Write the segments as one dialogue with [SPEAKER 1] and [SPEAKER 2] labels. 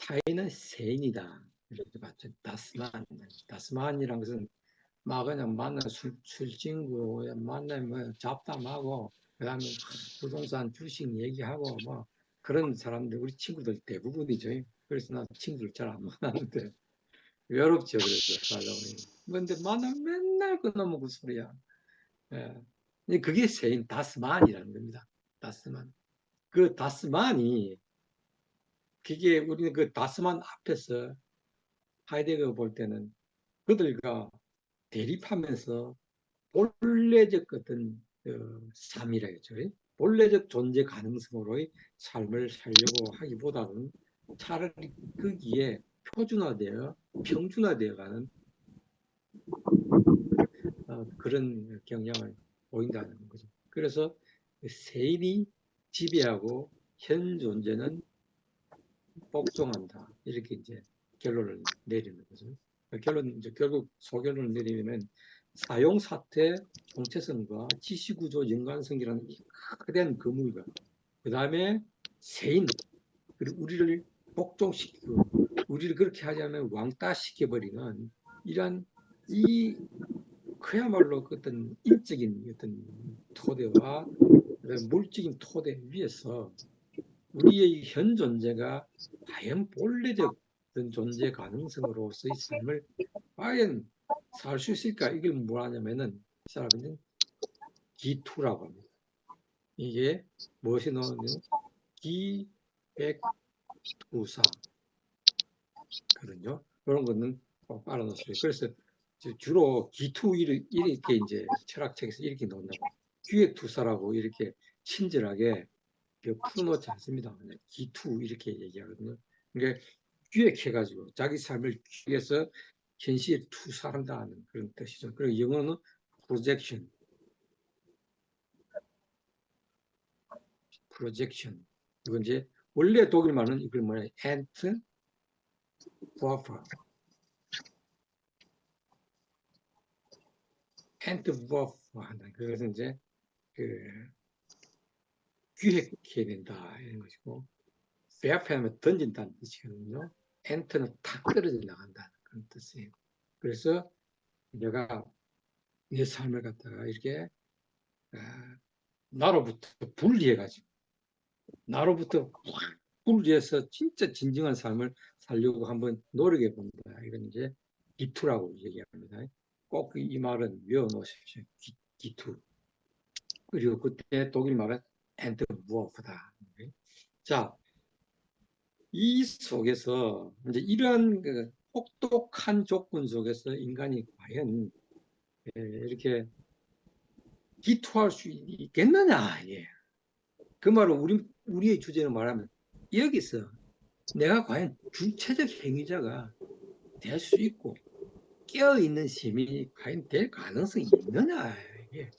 [SPEAKER 1] 하이는 세인이다. 이렇게 봤죠. 다스만이란 것은 막 그냥 만나 술 친구 만나면 잡담하고 그다음에 부동산 주식 얘기하고 뭐 그런 사람들 우리 친구들 대부분이죠. 그래서 나 친구들 잘 안 만나는데 외롭죠. 그래서 살다 보니. 근데 만나면 맨날 그놈의 그 소리야. 예. 근데 그게 세인 다스만이라는 겁니다. 다스만. 그 다스만이 그게 우리는 그 다스만 앞에서 하이데거 볼 때는 그들과 대립하면서 본래적 어떤 삶이라겠죠. 본래적 존재 가능성으로의 삶을 살려고 하기보다는 차라리 거기에 표준화되어 평준화되어 가는 그런 경향을 보인다는 거죠. 그래서 세인이 지배하고 현 존재는 복종한다. 이렇게 이제 결론을 내리는 거죠. 이제 결국 소결론을 내리면 사용사태 정체성과 지시구조 연관성이라는 이 거대한 그물과 그 다음에 세인, 그리고 우리를 복종시키고 우리를 그렇게 하자면 왕따 시켜버리는 이러한 이 그야말로 어떤 인적인 어떤 토대와 물질적인 토대 위에서 우리의 현 존재가 과연 본래적 존재 가능성으로서의 삶을 과연 살 수 있을까? 이걸 뭐하냐면은 이 사람은 기투라고 합니다. 이게 무엇이 나오냐면 기백투사 거든요. 그런 거는 꼭 알아놓으세요. 그래서 주로 기투 이렇게 이제 철학책에서 이렇게 나온다고 기획투사라고 이렇게 친절하게 풀어놓지 않습니다. 기투 이렇게 얘기하거든요. 그러니까 기획해가지고 자기 삶을 기획해서 현실에 투사한다는 그런 뜻이죠. 그리고 영어는 projection. 이건 이제 원래 독일말은 이걸 뭐냐, Entwurf 한다. 그것은 이제 그 기획해야 된다 이런 것이고, 배합하면 던진다는 뜻이거든요. 엔트는 탁 떨어져 나간다는 그런 뜻이에요. 그래서 내가 내 삶을 갖다가 이렇게 나로부터 분리해가지고 나로부터 확 분리해서 진짜 진정한 삶을 살려고 한번 노력해 본다. 이건 이제 기투라고 얘기합니다. 꼭 이 말은 외워놓으십시오. 기투. 그리고 그때 독일 말은 엔트워프다. 자, 이 속에서 이제 이러한 그 혹독한 조건 속에서 인간이 과연 이렇게 기투할 수 있겠느냐? 예. 그 말은 우리의 주제로 말하면 여기서 내가 과연 주체적 행위자가 될 수 있고 깨어있는 시민이 과연 될 가능성이 있느냐? 이게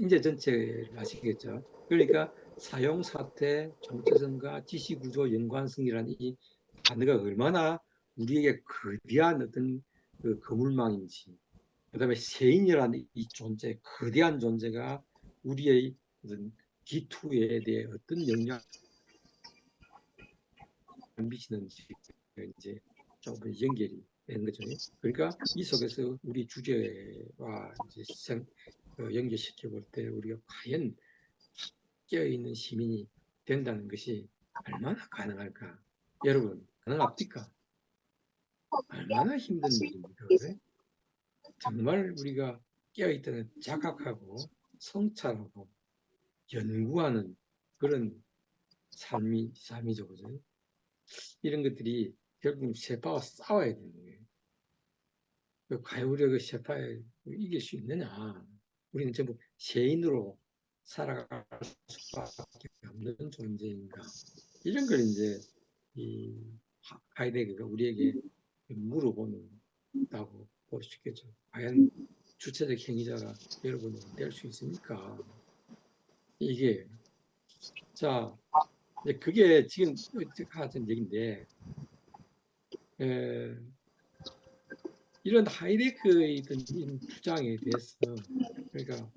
[SPEAKER 1] 이제 전체를 아시겠죠? 그러니까 사용 사태, 정체성과 지시 구조 연관성이라는 이 단어가 얼마나 우리에게 거대한 어떤 그 거물망인지, 그다음에 세인이라는 이 존재, 거대한 존재가 우리의 어떤 기투에 대해 어떤 영향을 미치는지 이제 조금 연결이 되는 거죠. 그러니까 이 속에서 우리 주제와 이제 연결시켜 볼 때 우리가 과연 깨어있는 시민이 된다는 것이 얼마나 가능할까? 여러분, 가능합니까? 얼마나 힘든 일입니까? 그래? 정말 우리가 깨어있다는 자각하고 성찰하고 연구하는 그런 삶이죠. 그죠? 이런 것들이 결국 세파와 싸워야 되는 거예요. 과연 우리가 그 세파에 이길 수 있느냐? 우리는 전부 세인으로 살아갈 수밖에 없는 존재인가? 이런 걸 이제 이 하이데거가 우리에게 물어본다고 볼 수 있겠죠. 과연 주체적 행위자가 여러분은 될 수 있습니까? 이게 자 이제 그게 지금 하던 얘기인데 이런 하이데거의 주장에 대해서 그러니까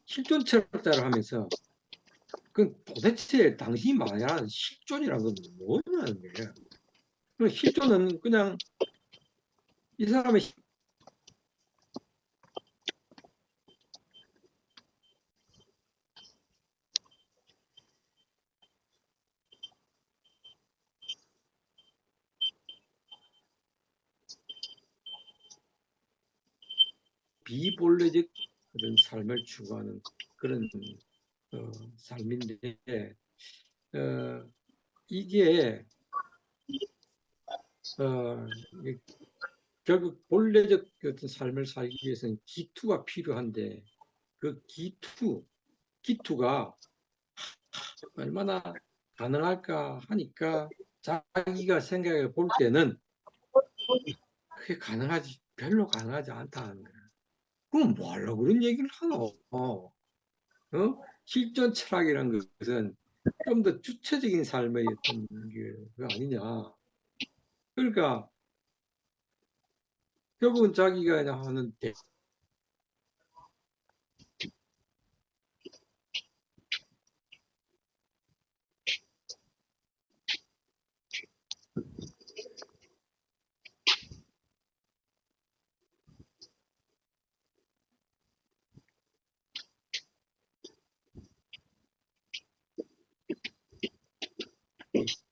[SPEAKER 1] 실존 철학자를 하면서 그 도대체 당신이 말하는 실존이라는 건 뭐냐는 거예요. 실존은 그냥 이 사람의 비본래적 그런 삶을 추구하는 그런 삶인데 어, 이게 어, 결국 본래적 어떤 삶을 살기 위해서는 기투가 필요한데 그 기투가 얼마나 가능할까 하니까 자기가 생각해 볼 때는 그게 별로 가능하지 않다는 거야. 그럼 뭐하려고 그런 얘기를 하노? 실존 철학이라는 것은 좀 더 주체적인 삶의 어떤 게 아니냐. 그러니까 결국은 자기가 하는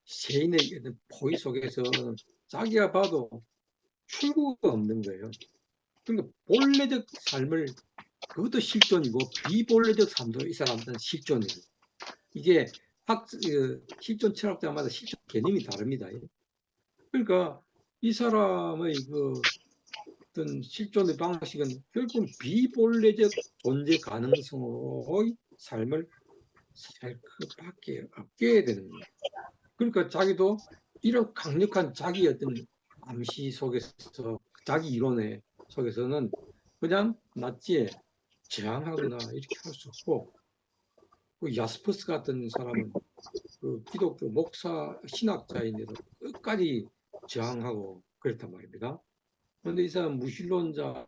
[SPEAKER 1] 세인의 포의 속에서 자기가 봐도 출구가 없는 거예요. 그러니까 본래적 삶을 그것도 실존이고 비본래적 삶도 이 사람들은 실존이에요. 이게 실존 철학자마다 실존 개념이 다릅니다. 그러니까 이 사람의 그 어떤 실존의 방식은 결국은 비본래적 존재 가능성의 삶을 살 그밖에 없게 되는 거예요. 그러니까 자기도 이런 강력한 자기 어떤 암시 속에서 자기 이론의 속에서는 그냥 낫지에 저항하거나 이렇게 할 수 없고 그 야스퍼스 같은 사람은 그 기독교 목사 신학자인데도 끝까지 저항하고 그랬단 말입니다. 그런데 이 사람 무신론자에서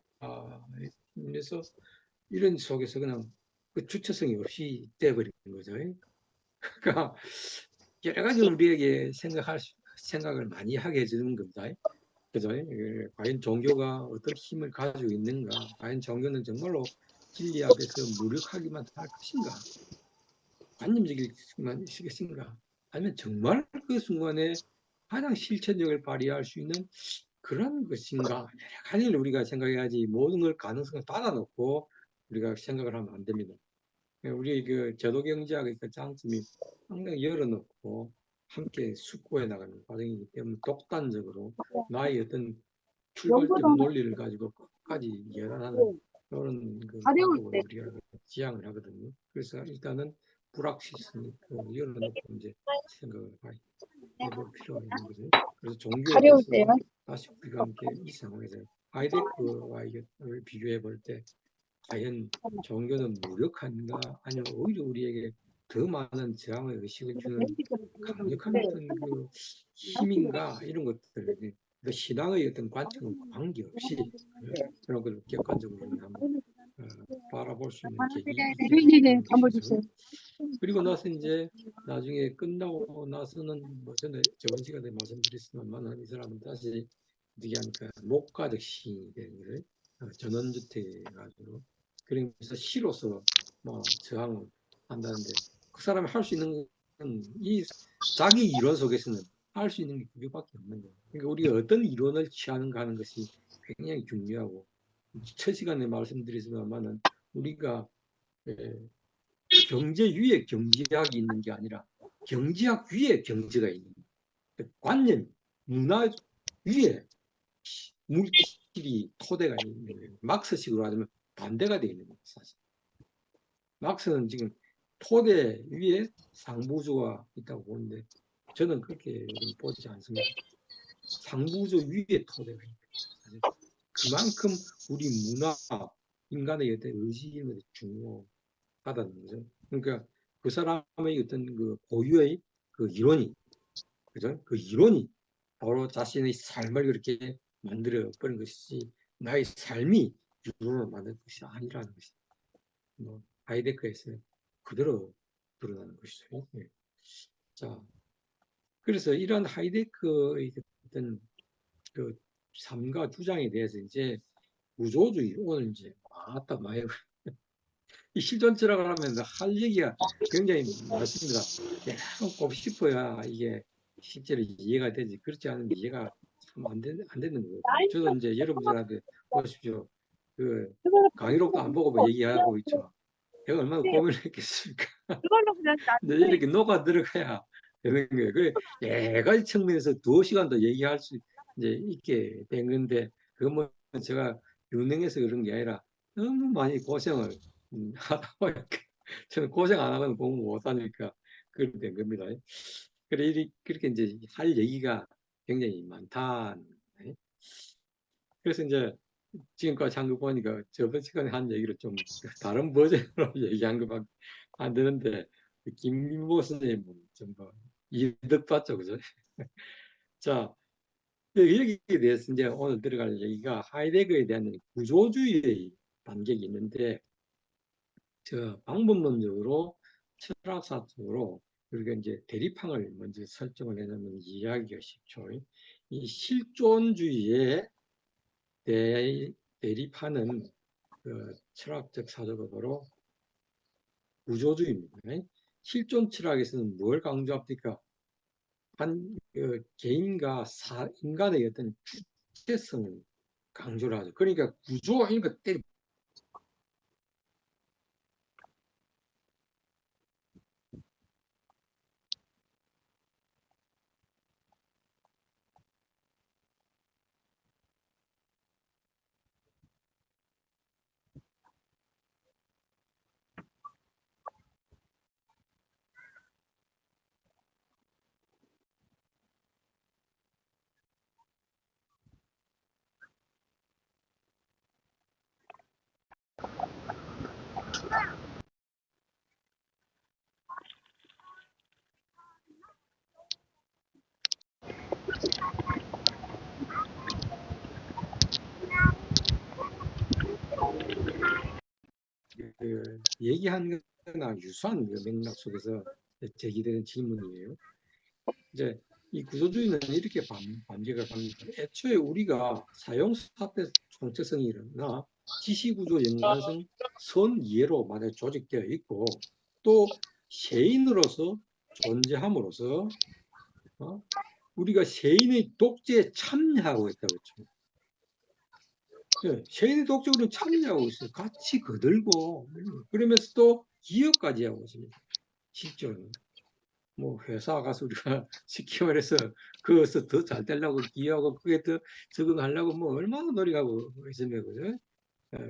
[SPEAKER 1] 이런 속에서 그냥 그 주체성이 없이 돼버린 거죠. 그러니까 여러 가지 우리에게 생각을 많이 하게 해주는 겁니다. 그죠? 과연 종교가 어떤 힘을 가지고 있는가? 과연 종교는 정말로 진리 앞에서 무력하기만 할 것인가? 관념적일만 있을 것인가? 아니면 정말 그 순간에 가장 실천력을 발휘할 수 있는 그런 것인가? 여러 가지를 우리가 생각해야지 모든 걸 가능성을 닫아놓고 우리가 생각을 하면 안 됩니다. 우리 그 제도 경제학의 그 장점이 항상 열어놓고 함께 숙고해 나가는 과정이기 때문에 독단적으로 나의 어떤 출발점
[SPEAKER 2] 연구도
[SPEAKER 1] 논리를 가지고 끝까지 열어나는 그런 그
[SPEAKER 2] 가려울
[SPEAKER 1] 방법을
[SPEAKER 2] 때
[SPEAKER 1] 우리가 지향을 하거든요. 그래서 일단은 불확실성이 열어놓고 이제 생각을 해볼 필요가 있는 거죠. 그래서 종교에
[SPEAKER 2] 가려울 때요.
[SPEAKER 1] 대해서 다시 우리가 함께 이 상황에서 하이데크와 이걸 비교해 볼 때 과연 종교는 무력한가 아니면 오히려 우리에게 더 많은 저항의 의식을 주는 강력한 어떤 그 힘인가 이런 것들 그 신앙의 어떤 관점과 관계없이 그런 걸 객관적으로 우리가 한번 어, 바라볼 수 있는 계기이기를
[SPEAKER 2] 네네네,
[SPEAKER 1] 하는
[SPEAKER 2] 한번
[SPEAKER 1] 것이죠.
[SPEAKER 2] 주세요.
[SPEAKER 1] 그리고 나서 이제 나중에 끝나고 나서는 뭐 전에 저번 시간에 말씀드렸지만 이 사람은 다시 어떻게 하니까 목가적 시인이 되는 거예요. 전원주택 가지고 그러면서 시로서 뭐 저항을 한다는데 그 사람이 할 수 있는 건 이 자기 이론 속에서는 할 수 있는 게 그게밖에 없는 거예요. 그러니까 우리가 어떤 이론을 취하는가 하는 것이 굉장히 중요하고 첫 시간에 말씀드렸지만은 우리가 경제 위에 경제학이 있는 게 아니라 경제학 위에 경제가 있는 거예요. 관념, 문화 위에 물질이 토대가 있는 거예요. 막스식으로 하자면 반대가 되어 있는 거예요. 사실. 막스는 지금 토대 위에 상부주가 있다고 보는데 저는 그렇게 보지 않습니다. 상부주 위에 토대가 있는 거예요. 그만큼 우리 문화, 인간의 어떤 의식이 중요하다는 거죠. 그러니까 그 사람의 어떤 그 고유의 그 이론이, 그죠? 그 이론이 바로 자신의 삶을 그렇게 만들어 버린 것이지 나의 삶이 이론을 만든 것이 아니라는 것이 뭐 하이데크에서 그대로 드러나는 것이죠. 예. 자, 그래서 이런 하이데크의 어떤 그 삶과 주장에 대해서 이제 구조주의 오늘 이제 아따 많이 이 실존 철학을 하면 할 얘기가 굉장히 많습니다. 계속 곱씹어야 이게 실제로 이해가 되지. 그렇지 않으면 이해가 참 안 되는 거거든요. 저도 이제 여러분들한테 보십시오. 그 강의록도 안 보고 뭐 얘기하고 있죠. 제가 얼마나 고민을 했겠습니까?
[SPEAKER 2] 그걸로 그냥
[SPEAKER 1] 근데 이렇게 녹아 들어가야 되는 거예요. 그래, 여러 가지 측면에서 2시간 더 얘기할 수 이제 있게 된 건데, 그건 뭐 제가 유능해서 그런 게 아니라 너무 많이 고생을 하다 보니까 저는 고생 안 하면 공부 못 하니까 그렇게 된 겁니다. 그래, 그렇게 이제 할 얘기가 굉장히 많다. 그래서 이제 지금까지 한 거 보니까 저번 시간에 한 얘기를 좀 다른 버전으로 얘기한 것밖에 안 되는데 김민보 선생님은 좀뭐 이득 봤죠, 그죠? 자, 여기에 대해서 이제 오늘 들어갈 얘기가 하이데거에 대한 구조주의의 단계가 있는데 저 방법론적으로 철학사적으로 우리가 이제 대립항을 먼저 설정을 해놓으면 이해하기가 쉽죠. 이 실존주의에 대립하는 그 철학적 사조가 바로 구조주의입니다. 실존 철학에서는 뭘 강조합니까? 개인과 인간의 어떤 주체성을 강조를 하죠. 그러니까 구조 이런 것 때리 얘기한 거나 유사한 그 맥락 속에서 제기되는 질문이에요. 이제 이 구조주의는 이렇게 반격을 합니다. 애초에 우리가 사용사태 정체성이나 지시구조 연관성 선이해로 만약 조직되어 있고 또 세인으로서 존재함으로써 우리가 세인의 독재에 참여하고 있다고 했죠. 네, 세인의 독재에 우리는 참여하고 있어요. 같이 거들고 그러면서 또 기여까지 하고 있습니다. 실제로는. 뭐 회사 가서 우리가 쉽게 말해서 그것서 더 잘 되려고 기여하고 그게 더 적응하려고 뭐 얼마나 노력하고 있으면 그죠?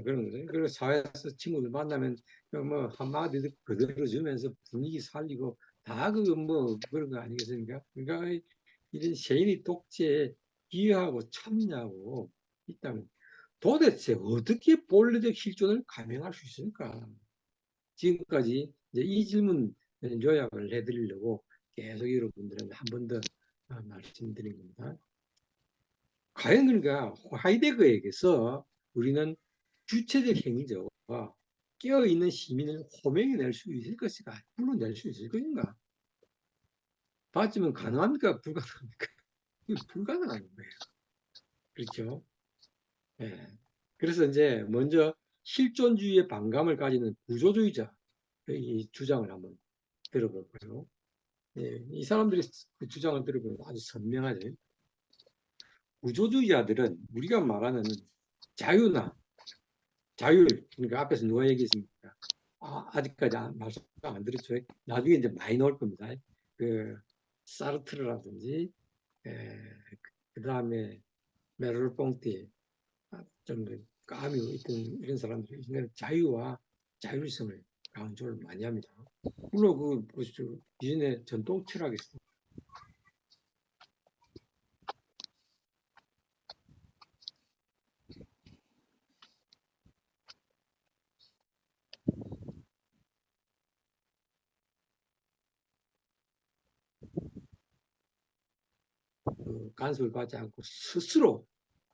[SPEAKER 1] 그런 거죠. 그리고 사회에서 친구들 만나면 뭐 한마디 그대로 주면서 분위기 살리고 다 그거 뭐 그런 거 아니겠습니까? 그러니까 이런 세인의 독재에 기여하고 참여하고 있다면 도대체 어떻게 본래적 실존을 감행할 수 있을까? 지금까지 이제 이 질문 요약을 해드리려고 계속 여러분들한테 한 번 더 말씀드린 겁니다. 과연 그러니까 하이데거에게서 우리는 주체적 행위자와 깨어있는 시민을 호명해낼 수 있을 것인가? 불러낼 수 있을 것인가? 봤지만 가능합니까? 불가능합니까? 불가능한 거예요. 그렇죠? 예. 그래서 이제 먼저 실존주의의 반감을 가지는 구조주의자 이 주장을 한번 들어볼까요? 예, 이 사람들이 그 주장을 들어보면 아주 선명하죠. 구조주의자들은 우리가 말하는 자유나 자율, 그러니까 앞에서 누가 얘기했습니까? 아직까지 말씀 안 드렸죠. 나중에 이제 많이 나올 겁니다. 그 사르트르라든지, 그 다음에 메르 뽕띠, 좀 감이 있던 이런 사람들이 자유와 자율성을 강조를 많이 합니다. 물론 그 보시죠. 기존의 전통 철학이 있습니다. 그 간섭을 받지 않고 스스로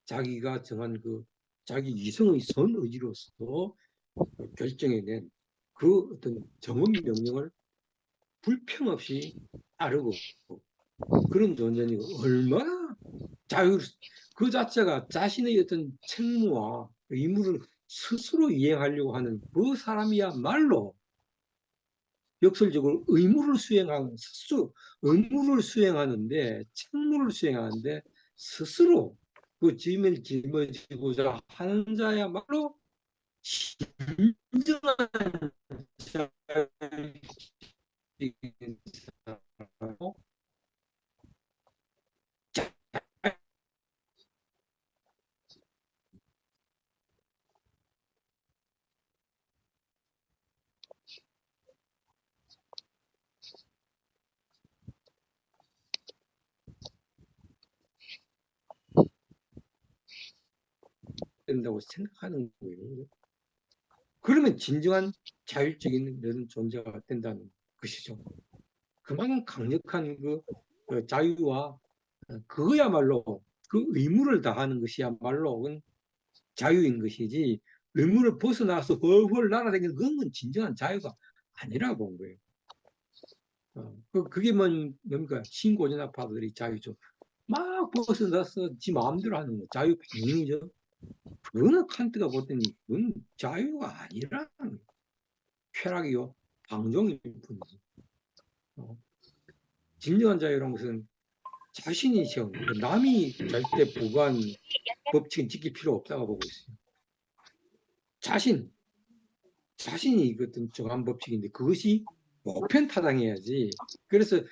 [SPEAKER 1] 자기가 정한 그 자기 이성의 선의지로서 결정해낸 그 어떤 정원 명령을 불평 없이 따르고 그런 존재니까 얼마나 자유, 그 자체가 자신의 어떤 책무와 의무를 스스로 이행하려고 하는 그 사람이야말로 역설적으로 의무를 수행하는데, 책무를 수행하는데 스스로 그 짐을 짊어지고자 하는 자야말로 진정한 자유인 사람이고, 된다고 생각하는 거예요. 그러면 진정한 자율적인 이런 존재가 된다는 것이죠. 그만큼 강력한 그 자유와 그거야말로 그 의무를 다하는 것이야말로 그건 자유인 것이지, 의무를 벗어나서 훨훨 날아다니는 그건 진정한 자유가 아니라고 본 거예요. 그게 뭡니까? 신고전압파들이 자유죠. 막 벗어나서 지 마음대로 하는 거, 자유 방임이죠. 그거는 칸트가 볼 때는 그건 자유가 아니라는 거예요. 쾌락이요, 방종일 뿐이지. 진정한 자유란 것은 자신이 남이 절대 보관 법칙은 지킬 필요 없다고 보고 있어요. 자신이 어떤 정한 법칙인데 그것이 보편타당해야지. 그래서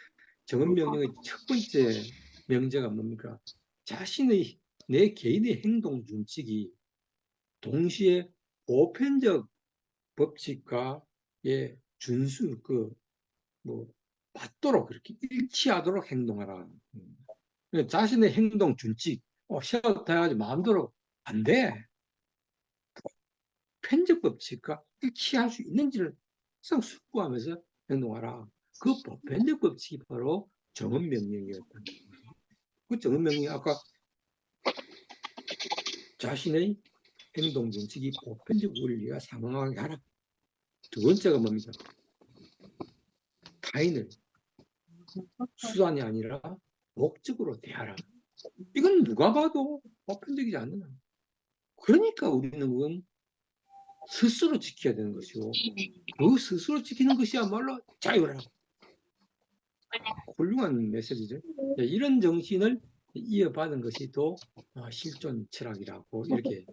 [SPEAKER 1] 정언명령의 첫 번째 명제가 뭡니까? 내 개인의 행동 준칙이 동시에 보편적 법칙과의 준수, 맞도록 그렇게 일치하도록 행동하라. 자신의 행동 준칙, 쉬었다 해야지 마음대로 안 돼. 편적 법칙과 일치할 수 있는지를 항상 숙고하면서 행동하라. 그 편적 법칙이 바로 정언명령이었다. 그 정언명령이 아까 자신의 행동 준칙이 보편적 원리가 상응하게 하라. 두 번째가 뭡니까? 타인을 수단이 아니라 목적으로 대하라. 이건 누가 봐도 보편적이지 않느냐. 그러니까 우리는 그건 스스로 지켜야 되는 것이고, 그 스스로 지키는 것이야말로 자유라. 훌륭한 메시지죠. 이런 정신을 이어받은 것이 또 실존 철학이라고 이렇게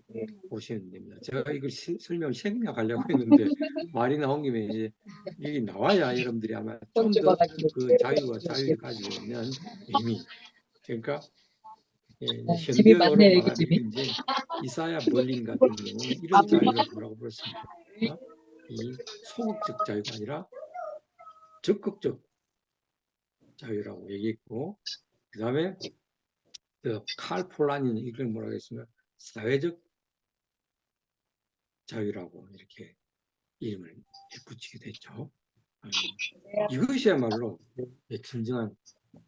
[SPEAKER 1] 보시면 됩니다. 제가 이걸 설명을 생략하려고 했는데 말이 나온 김에 이제 이게 나와야 여러분들이 아마 좀 더 그 자유가 자유에 가지고 있는 의미, 그러니까
[SPEAKER 2] 집이
[SPEAKER 1] 현대어로
[SPEAKER 2] 많네요, 그
[SPEAKER 1] 말하면
[SPEAKER 2] 집이.
[SPEAKER 1] 이제 이사야 벌린 같은 경우는 이런 자유를 뭐라고 볼 수 있습니까? 이 소극적 자유가 아니라 적극적 자유라고 얘기했고, 그 다음에 칼 폴라니는 이걸 뭐라고 했습니까? 사회적 자유라고 이렇게 이름을 붙이게 됐죠. 이것이야말로 진정한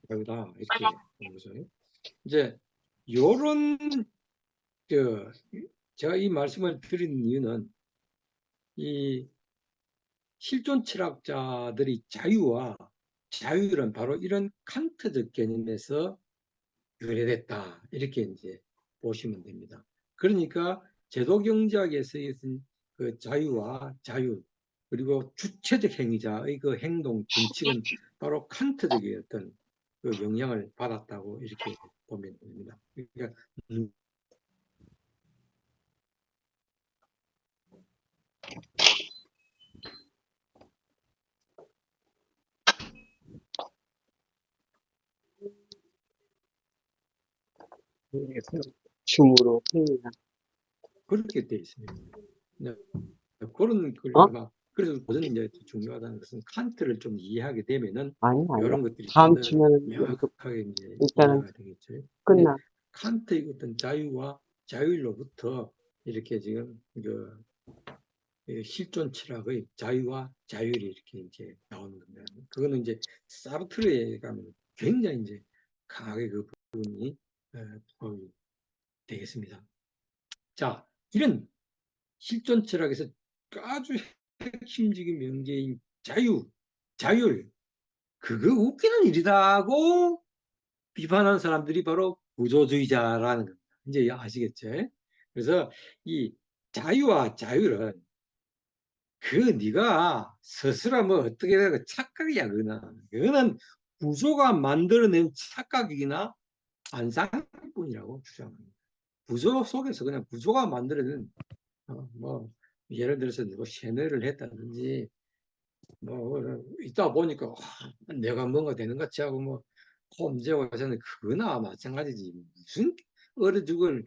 [SPEAKER 1] 자유다 이렇게 보는 거죠. 이제 요런 제가 이 말씀을 드린 이유는 이 실존 철학자들이 자유란 바로 이런 칸트적 개념에서 유래됐다 이렇게 이제 보시면 됩니다. 그러니까 제도경제학에서의 그 자유와 자유 그리고 주체적 행위자의 그 행동 준칙은 바로 칸트적인 어떤 그 영향을 받았다고 이렇게 보면 됩니다. 그러니까
[SPEAKER 3] 춤으로 흥이나
[SPEAKER 1] 그렇게 돼 있습니다. 그런 걸
[SPEAKER 3] 어?
[SPEAKER 1] 아마 그래서 저는 이제 중요하다는 것은 칸트를 좀 이해하게 되면은
[SPEAKER 3] 아니야.
[SPEAKER 1] 이런 것들이 좀
[SPEAKER 3] 다음
[SPEAKER 1] 더
[SPEAKER 3] 주면은 연습
[SPEAKER 1] 명확하게 이제
[SPEAKER 3] 일단은
[SPEAKER 1] 이해가 되겠죠. 근데
[SPEAKER 3] 끝나.
[SPEAKER 1] 칸트의 어떤 자유와 자유로부터 이렇게 지금 실존 철학의 자유와 자율이 이렇게 이제 나오는 겁니다. 그거는 이제 사르트르에 가면 굉장히 이제 강하게 그 부분이 부각이 되겠습니다. 자, 이런 실존 철학에서 아주 핵심적인 명제인 자율, 그거 웃기는 일이다고 비판하는 사람들이 바로 구조주의자라는 겁니다. 이제 아시겠죠? 그래서 이 자유와 자율은 네가 스스로 뭐 어떻게 되고 착각이야. 그거는 구조가 만들어낸 착각이나 안상뿐이라고 주장합니다. 구조 속에서 그냥 구조가 만들어낸 뭐 예를 들어서 누가 세뇌를 했다든지 뭐 있다 보니까 내가 뭔가 되는 것 같이 하고 뭐 홈제와 저는 그거나 마찬가지지. 무슨 어느 죽을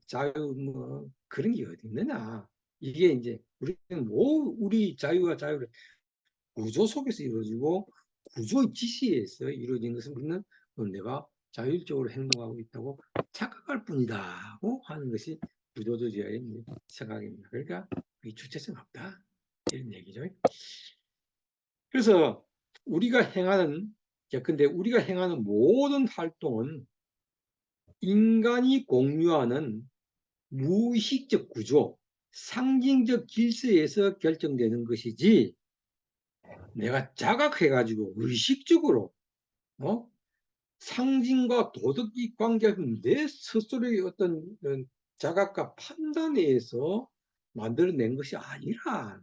[SPEAKER 1] 자유 뭐 그런 게 어디 있느냐. 이게 이제 우리는 우리 자유와 자유를 구조 속에서 이루어지고 구조의 지시에서 이루어진 것은 우리는 내가 자율적으로 행동하고 있다고 착각할 뿐이다고 하는 것이 구조주의의 생각입니다. 그러니까 이 주체성 없다 이런 얘기죠. 그래서 근데 우리가 행하는 모든 활동은 인간이 공유하는 무의식적 구조, 상징적 질서에서 결정되는 것이지 내가 자각해가지고 의식적으로 상징과 도덕적 관계는 내 스스로의 어떤 자각과 판단에 의해서 만들어낸 것이 아니라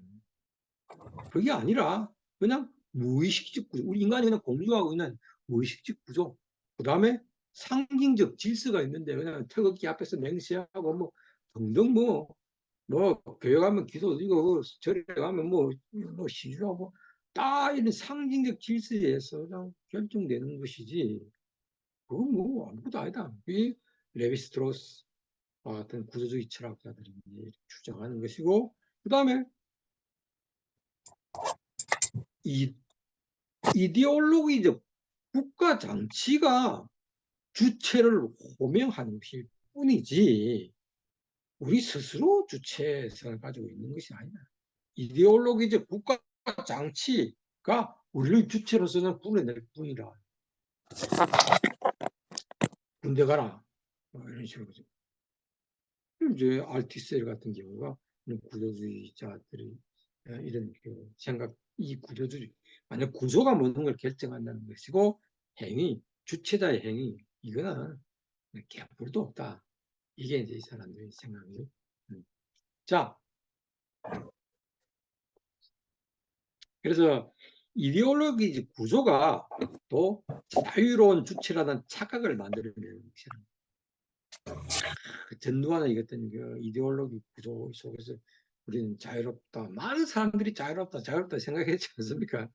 [SPEAKER 1] 그게 아니라 그냥 무의식적 구조. 우리 인간이 그냥 공유하고 있는 무의식적 구조. 그 다음에 상징적 질서가 있는데 그냥 태극기 앞에서 맹세하고 뭐 등등 뭐 교회 가면 기도 드리고 절에 가면 뭐 시주하고 딱 이런 상징적 질서에서 그냥 결정되는 것이지 그건 뭐 아무것도 아니다. 이 레비스트로스 같은 구조주의 철학자들이 주장하는 것이고 그 다음에 이 이데올로기적 국가 정치가 주체를 호명하는 것일 뿐이지 우리 스스로 주체성을 가지고 있는 것이 아니다. 이데올로기적 국가 정치가 우리를 주체로서는 꾸려낼 뿐이다. 군대 가라. 이런 식으로. 이제 알티셀 같은 경우가 구조주의자들이 이런 생각, 이 구조주의, 만약 구조가 모든 걸 결정한다는 것이고 주체자의 행위, 이거는 개뿔도 없다. 이게 이제 이 사람들의 생각이. 자, 그래서 이데올로기 구조가 또 자유로운 주체라는 착각을 만들어내는 것이다. 전두환은 이것던 이데올로기 구조 속에서 우리는 자유롭다. 많은 사람들이 자유롭다 생각했지 않습니까?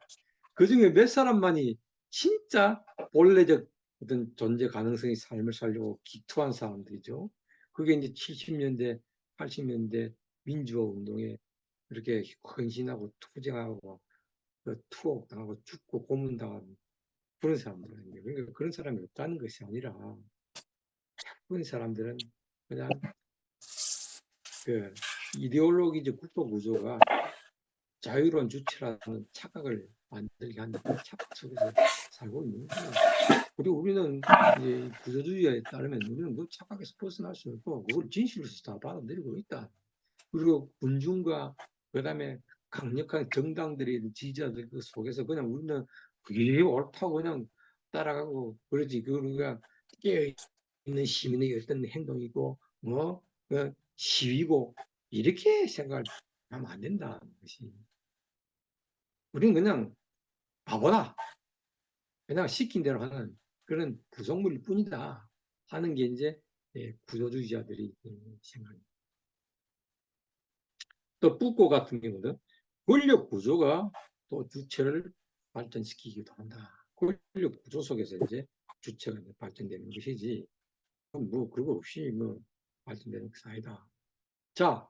[SPEAKER 1] 그 중에 몇 사람만이 진짜 본래적 어떤 존재 가능성의 삶을 살려고 기투한 사람들이죠. 그게 이제 70년대, 80년대 민주화 운동에 이렇게 헌신하고 투쟁하고 투옥당하고 죽고 고문당하는 그런 사람들입니다. 그러니까 그런 사람이 없다는 것이 아니라 그런 사람들은 그냥 이데올로기적 국가 구조가 자유로운 주체라는 착각을 만들게 하는 착각 속에서 살고 있는 거예요. 그리고 우리는 이제 구조주의에 따르면 우리는 그 착각에서 벗어날 수 없고 그걸 진실로서 다 받아들이고 있다. 그리고 군중과 그다음에 강력한 정당들의 지지자들 그 속에서 그냥 우리는 그게 옳다고 그냥 따라가고 그러지. 우리가 깨어있는 시민의 어떤 행동이고 시위고 이렇게 생각하면 안 된다는 것이. 우리는 그냥 바보다. 그냥 시킨 대로 하는 그런 구성물일 뿐이다 하는 게 이제 구조주의자들이 생각합니다. 또 푸코 같은 경우는 권력 구조가 또 주체를 발전시키기도 한다. 권력 구조 속에서 이제 주체가 발전되는 것이지 그거 없이 발전되는 것이 아니다. 자,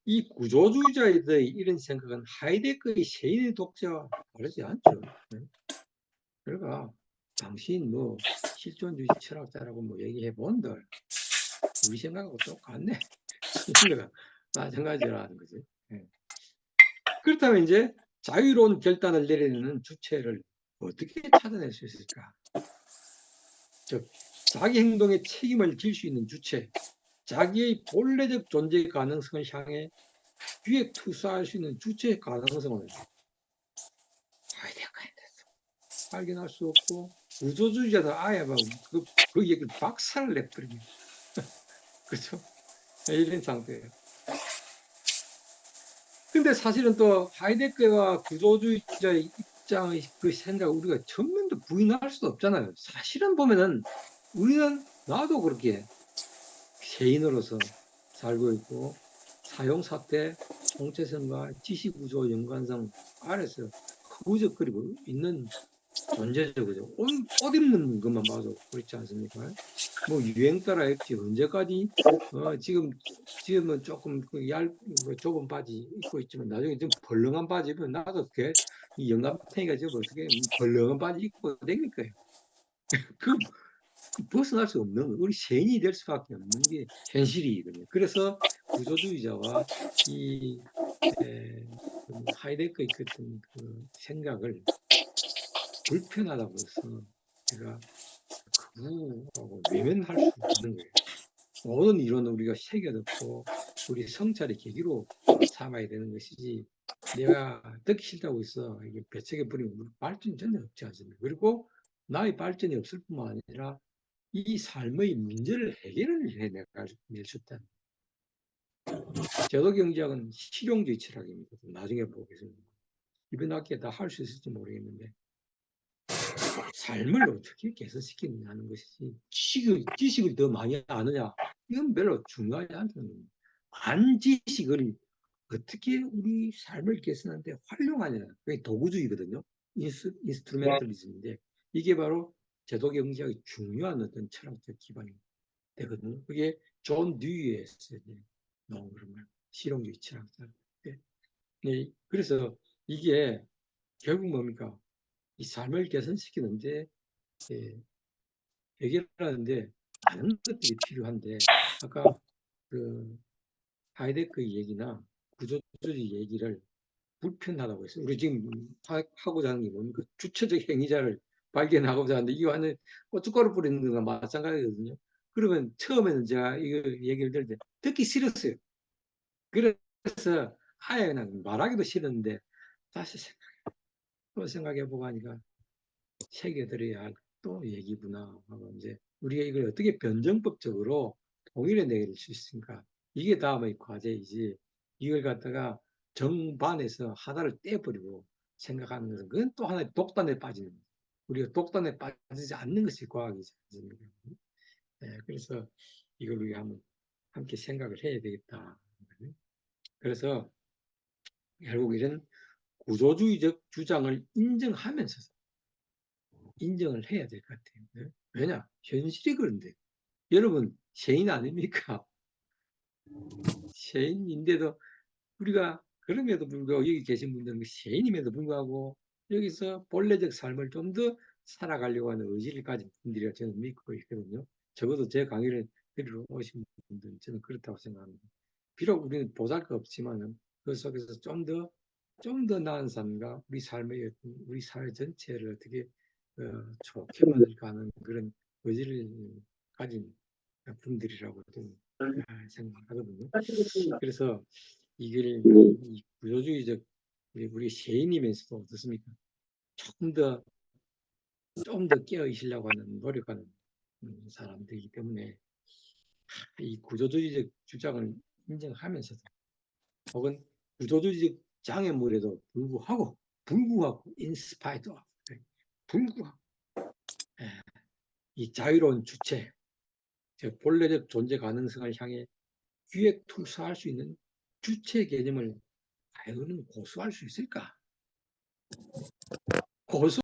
[SPEAKER 1] 이 구조주의자의 이런 생각은 하이데거의 세인의 독자와 다르지 않죠. 그러니까 당신 실존주의 철학자라고 얘기해 본들 우리 생각하고 똑같네. 이거가 마찬가지라는 거지. 그렇다면 이제 자유로운 결단을 내리는 주체를 어떻게 찾아낼 수 있을까? 즉 자기 행동에 책임을 질 수 있는 주체, 자기의 본래적 존재 가능성을 향해 기획 투사할 수 있는 주체의 가능성을 하이데거에 발견할 수 없고 구조주의자들 아예 그 얘기를 박살을 내버리게 그렇죠? 이런 상태예요. 근데 사실은 또 하이데거와 구조주의자의 입장의 그 생각을 우리가 전면도 부인할 수도 없잖아요. 사실은 보면은 우리는 나도 그렇게 세인으로서 살고 있고 사용사태, 총체성과 지시구조 연관성 아래서 허우적거리고 있는 존재죠. 그죠? 옷 입는 것만 봐도 그렇지 않습니까? 뭐 유행 따라 입지 언제까지 지금은 조금 좁은 바지 입고 있지만 나중에 좀 벌렁한 바지 입으면 나도 그게 이 영감탱이가 저 어떻게 벌렁한 바지 입고 다닐 거예요. 그 벗어날 수 없는 거, 우리 세인이 될 수밖에 없는 게 현실이거든요. 그래서 구조주의자와 이 하이데거의 어떤 그 생각을 불편하다고 해서 제가 그거하고 외면할 수 없는 거예요. 모든 이론은 우리가 새겨듣고 우리 성찰의 계기로 삼아야 되는 것이지 내가 듣기 싫다고 해서 이게 배척해 버리면 발전이 전혀 없지 않습니까? 그리고 나의 발전이 없을 뿐만 아니라 이 삶의 문제를 해결을 해내갈 수 있다. 제도경제학은 실용주의 철학입니다. 나중에 보겠습니다. 이번 학기에 다 할 수 있을지 모르겠는데 삶을 어떻게 개선시키느냐는 것이지 지식을 더 많이 아느냐 이건 별로 중요하지 않다는 반지식을 어떻게 우리 삶을 개선하는데 활용하냐 그게 도구주의거든요. 인스트루멘털리즘인데 이게 바로 제도경제학의 중요한 어떤 철학적 기반이 되거든요. 그게 존 듀이에서 나온 그런 말 실용주의 철학자. 네, 그래서 이게 결국 뭡니까? 이 삶을 개선시키는데 예, 해결하는데 많은 것들이 필요한데 아까 그 하이데크 얘기나 구조주의 얘기를 불편하다고 했어요. 우리 지금 하고자 하는 게 뭡니까? 주체적 행위자를 발견하고자 하는데 이거 완전 고춧가루 뿌리는 거랑 마찬가지거든요. 그러면 처음에는 제가 이거 얘기를 들을 때 듣기 싫었어요. 그래서 아예 그냥 말하기도 싫었는데 다시 생각해보고 하니까 새겨들어야 할 또 얘기구나 하고 이제 우리가 이걸 어떻게 변정법적으로 통일해 내릴 수 있습니까? 이게 다음의 과제이지 이걸 갖다가 정반에서 하나를 떼버리고 생각하는 것은 그건 또 하나의 독단에 빠지는 거예요. 우리가 독단에 빠지지 않는 것이 과학이지 않습니까? 네, 그래서 이걸 우리가 한번 함께 생각을 해야 되겠다. 그래서 결국 이런 구조주의적 주장을 인정을 해야 될 것 같아요. 네? 왜냐? 현실이 그런데. 여러분, 세인 아닙니까? 세인인데도 우리가 그럼에도 불구하고 여기 계신 분들은 세인임에도 불구하고 여기서 본래적 삶을 좀 더 살아가려고 하는 의지를 가진 분들이라 저는 믿고 있거든요. 적어도 제 강의를 들으러 오신 분들은 저는 그렇다고 생각합니다. 비록 우리는 보잘것없지만은 그 속에서 좀 더 나은 삶과 우리 사회 전체를 어떻게 좋게 만들까 하는 그런 의지를 가진 분들이라고 저는 생각하거든요. 그래서 이걸 이 구조주의적 우리 세인이면서도 어떻습니까? 좀 더 깨어 있으려고 하는 노력하는 사람들이기 때문에 이 구조주의적 주장을 인정하면서도 혹은 구조주의적 장애물에도 불구하고 인스파이트 불구하고 이 자유로운 주체 본래적 존재 가능성을 향해 기획 투사할 수 있는 주체 개념을 과연 고수할 수 있을까? 고수